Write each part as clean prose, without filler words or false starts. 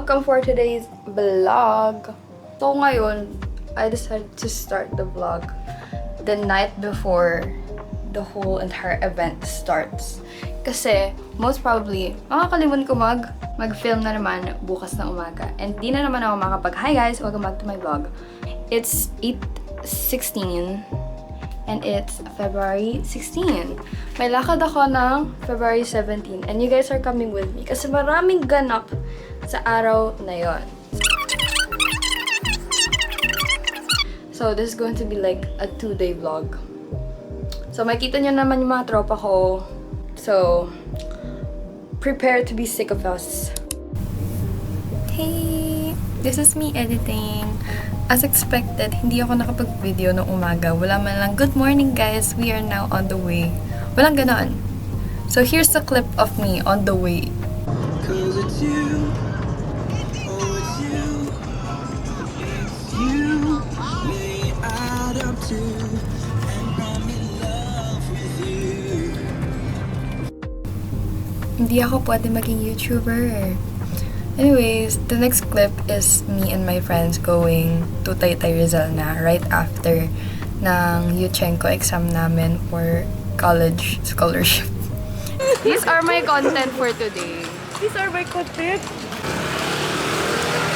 welcome for today's vlog. So ngayon, I decided to start the vlog the night before the whole entire event starts. Kasi, most probably, makakalimutan ko mag-film na naman bukas na umaga. And di na naman ako hi guys, welcome back to my vlog. It's 8:16 and it's February 16. May lakad ako ng February 17 and you guys are coming with me kasi maraming ganap sa araw na yon. So, this is going to be like a 2-day vlog. So, makita nyo naman yung mga tropa ko. So, prepare to be sick of us. Hey! This is me editing. As expected, hindi ako nakapag-video noong umaga. Wala man lang, good morning guys, we are now on the way. Walang ganon. So here's the clip of me on the way. Cause it's you, oh it's you lay out up to, and I'm in love with you. Hindi ako pwede maging YouTuber. Anyways, the next clip is me and my friends going to Taytay Rizal na right after ng Yuchenko exam namin for college scholarship. These are my content for today. These are my content.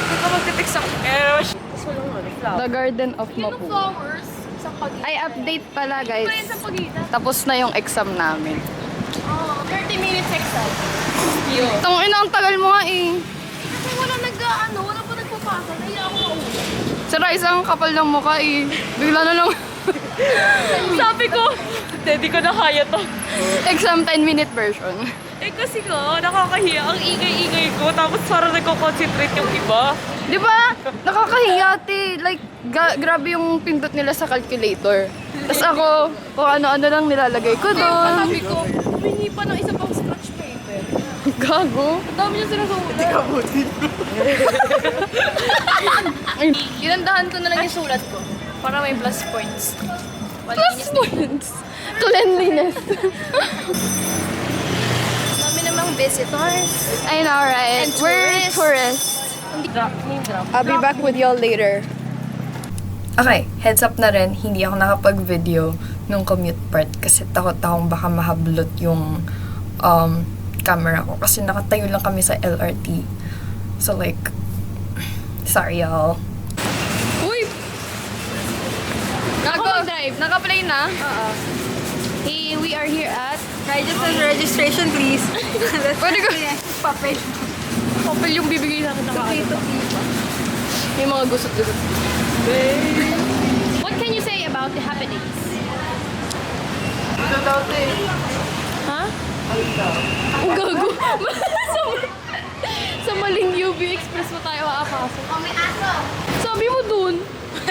Hindi ko magtipik sa Tapos walang flower. The Garden of Mapu. Flowers sa pagitan. Ay, update pala guys. Ito yun sa pagitan. Tapos na yung exam namin. 30 minutes exam. Tang ina, ang tagal mo nga eh. Kasi wala wala pa nagpapasa. Naiya ako mauna. Si Raisa, ang kapal ng mukha eh. Bigla na lang. Sabi ko, hindi ko na kaya to. Exam 10-minute version. Eh kasi nga, nakakahiya. Ang ingay-ingay ko. Tapos parang nagko-concentrate yung iba. Di ba? Nakakahiya, te. Like, grabe yung pindot nila sa calculator. Tapos ako, kung ano-ano lang nilalagay ko doon. Sabi ko, humingi pa ng isa pang scratch paper. Gago. Ang dami niya sinusulat. Inandahan ko na lang yung sulat ko. Para may plus points. Plus points. Cleanliness. Dami namang visitors. I know, right? And We're tourists. tourists. Name drop. I'll be back with y'all later. Okay, heads up na rin, hindi ako nakapag-video nung commute part kasi takot akong baka mahablot yung camera ko kasi nakatayo lang kami sa LRT. So like, sorry y'all. Uy! Naka-drive. Naka-play na? Hey, we are here at Registration, please. Pwede ko. Papel. Papel yung bibigay sa akin ng kakalipa. May mga gusot-gusot. What can you say about the happenings? Ito daw, te. Ha? Ang gago. Sa maling UB Express mo tayo aakasok. Oh, may aso. Sabi mo dun.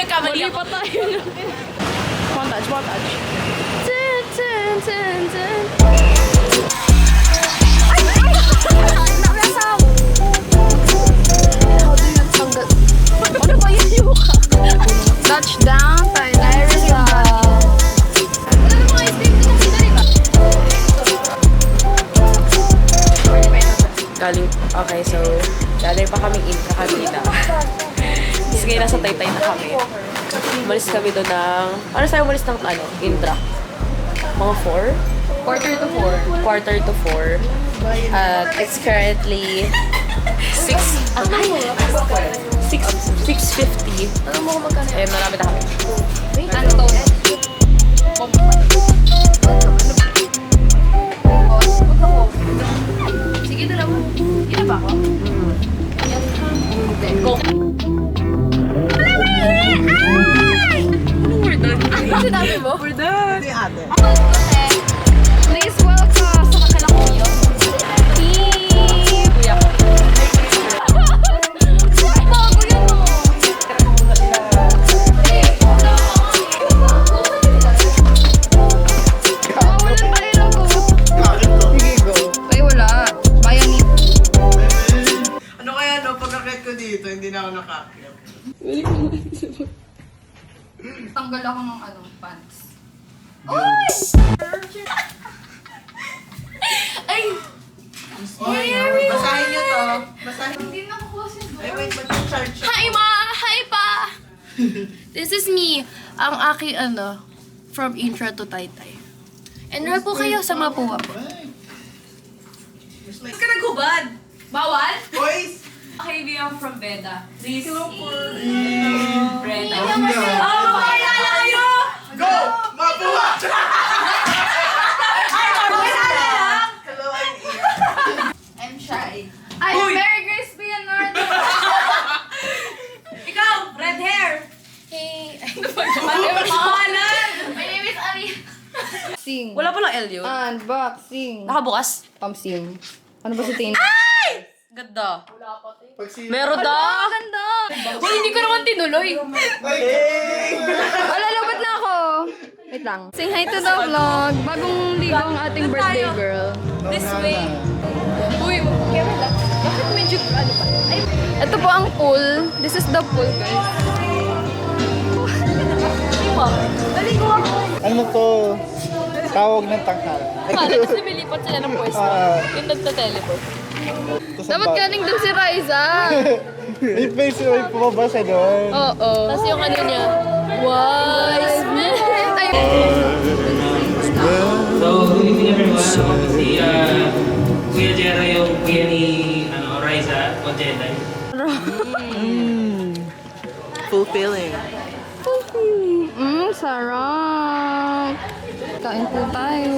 Kamali Mali pa tayo na. Montage, montage. Tin, tin, tin, tin. Ano ba yun yung touchdown, Taytay Rizal. Wala na mga ice cream dito sa diba? Okay, so, galing pa kaming intra kanina. Tapos ngayon nasa Taytay na kami. Umalis kami doon ng, ano sa'yo umalis ng intra? Mga 4? Quarter to 4. Quarter to 4. It's currently 6:50. Ano mo kung magkano? Ayun, marami na kami. Anton. Sige, dalawa. Ilan ba ako? Go. Ano sinabi mo? Please welcome sa Kakalakuyo. Kuya. Bago yun mo. Walang palilo ko. Sige, go. Ay, wala. Bayani. Ano kaya no, pagkakit ko dito, hindi na ako nakakit. Tanggal ako ng pants. Ay! Basahin nyo to. Basahin. Hindi na ako Ay, wait, mag-charge siya. Hi, Ma! Hi, Pa! This is me, ang aking from intro to Taytay. Enroll po kayo sa Mapua po. Just like, Ka naghubad! Bawal? boys! Okay, we are from Beda. This is Brenda. Oh, makakilala kayo! Go! Mabuha! Hello, I'm here. I'm shy. Ay, Uy! Mary Grace Leonardo! Ikaw, red hair! Hey! Pangalan! My name is Ari. Sing. Wala palang L yun. Unboxing. Nakabukas? Sim. Ano ba sa tingin? Ganda. Pag si... Meron daw. Ganda! Uy, hindi ko naman tinuloy. Wala, lobat na ako. Wait lang. Say hi to the vlog. Bagong ligo ang ating birthday girl. This way. Uy, kaya lang. Bakit medyo ano pa? Ay, ito po ang pool. This is the pool, guys. Naligo ako. Ano to? Tawag ng tanghal. Kala, tapos lumilipat sila ng pwesto. Yung nagta-teleport. Dapat galing dun si Riza. May place may pumabasa doon. Oo. Tapos yung ano niya, wise man. Ay, So, good evening everyone. Ako po si Kuya Jera, yung kuya ni Riza o Jedi. Fulfilling. sarap. Kain po tayo.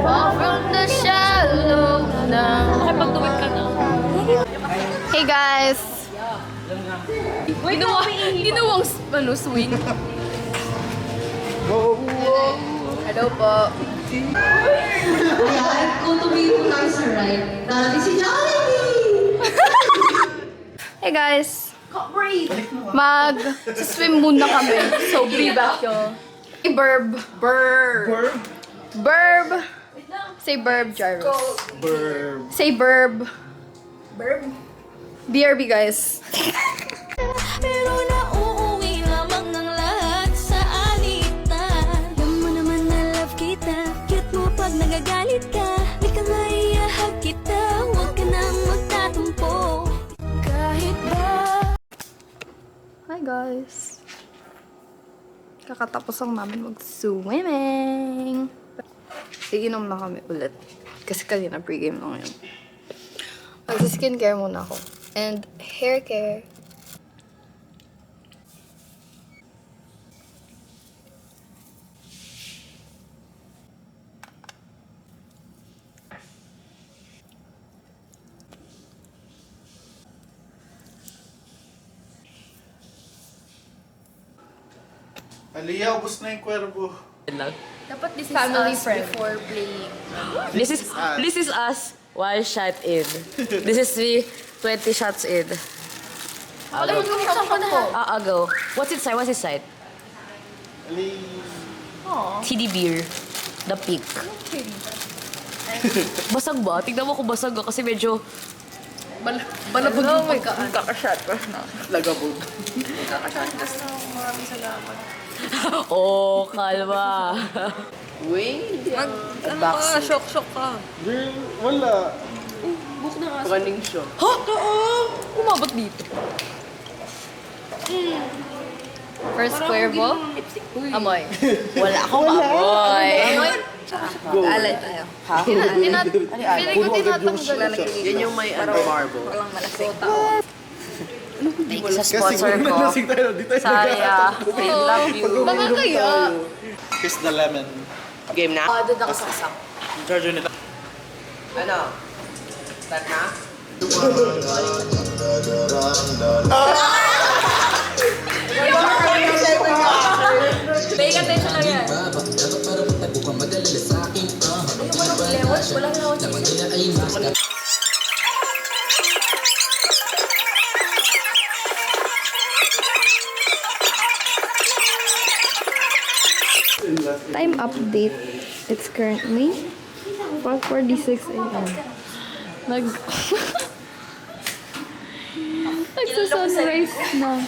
From the shallow now. Nakipagduwit ka na. Hey guys! Ginawang swing. Hello po. Kung tumingin po tayo sa right, dati si Jollibee! Hey guys! Mag-swim muna kami. So, be back yo. Burb. Burb. Burb. Say burb, Gyros. Burb. Say burb. Burb? BRB, guys. Pero nauuwi lamang ng lahat sa alitan. Alam mo naman na love kita, cute mo pag nagagalit ka. Di ka maiyahag kita, huwag ka nang magtatumpo. Kahit ba Hi, guys. Kakatapos lang namin mag-swimming. Iinom na kami ulit. Kasi kanina pre-game lang yun. Mag-skincare muna ako. And hair care. Aliyah, ubos na yung kwerbo. Dapat this is Family us friend. before playing. This is us. 1 shot in. This is me. 20 shots in. Alam mo, gumisang ko na. Go. What's inside? What's inside? Ali... TD beer. The peak. Basag ba? Tignan mo kung basag ka kasi medyo... Balabog yung pagkaan. Lagabog. Oh, kalma. Shock ka. Girl, wala. Running show. Umabot dito. First cuervo. Amoy. Wala akong amoy. Alay tayo. Feeling ko tinatanggal. Yan yung may marble. Thank you sa sponsor ko. Saya. I love you. Baka kaya. Kiss the lemon. Game na? Doon ako sa kasama. Charger nila. Ano? Start na? Pay attention lang yan. Time update. It's currently 12:46 a.m. Nagsa-sunrise na.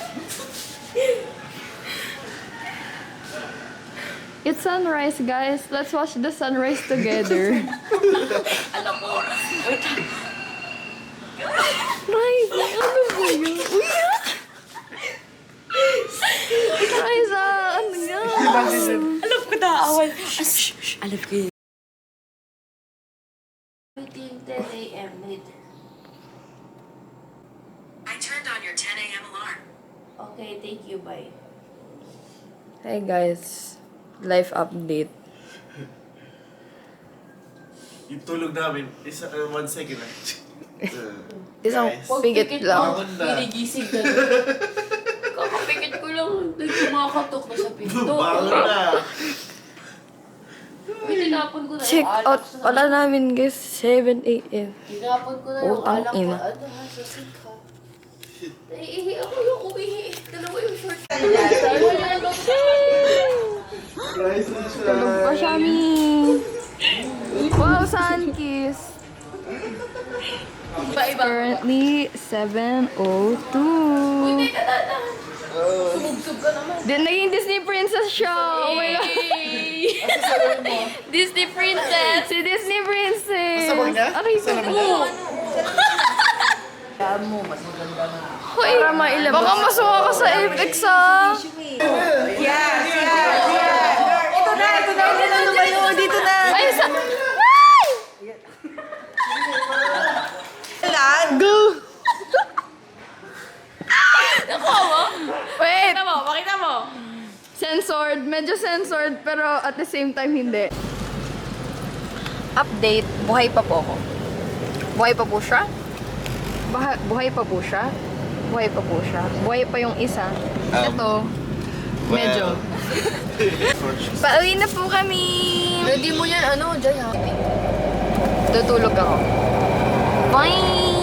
It's sunrise, guys. Let's watch the sunrise together. Alam mo. Wait lang. Riza, ano ba yun? Uy! Riza, ano yan? Alam ko na, awan. Alam ko yun. Meeting 10 a.m. later. I turned on your 10 a.m. alarm. Okay, thank you, bye. Hey guys, life update. Yung tulog namin, 1 second lang. Isang Guys. pigit lang. Bangon na. Ginigising ka na. Kakapikit ko lang. Kumakatok na sa pinto. Bangon na. Uy, tinapon ko na Check yung out alak sa... pala namin guys, 7 a.m. Tinapon ko na yung Utang alak ko. ina. Ano ha, sa sika. Naiihi ako yung umihi. Dalawa yung short. Tulog pa siya, Mi. Wow, sunkiss. Iba-iba. Currently, 7:02. Sumubsob ka naman. Then, naging Disney princess siya. Oh my God. Disney princess. Si Disney princess. Sabang niya? Aray, Oo. Hoy, baka masuha ka sa FX, ah. Dito na! Ay, sa... Go! Wait! Pakita mo. Censored. Medyo censored, pero at the same time, hindi. Update, buhay pa po ako. Buhay pa po siya? Buhay pa po siya? Buhay pa po siya. Buhay pa yung isa. Ito, medyo. Pauwi na po kami! Ready mo yan, ano, Jay, ha? Tutulog ako. Bye!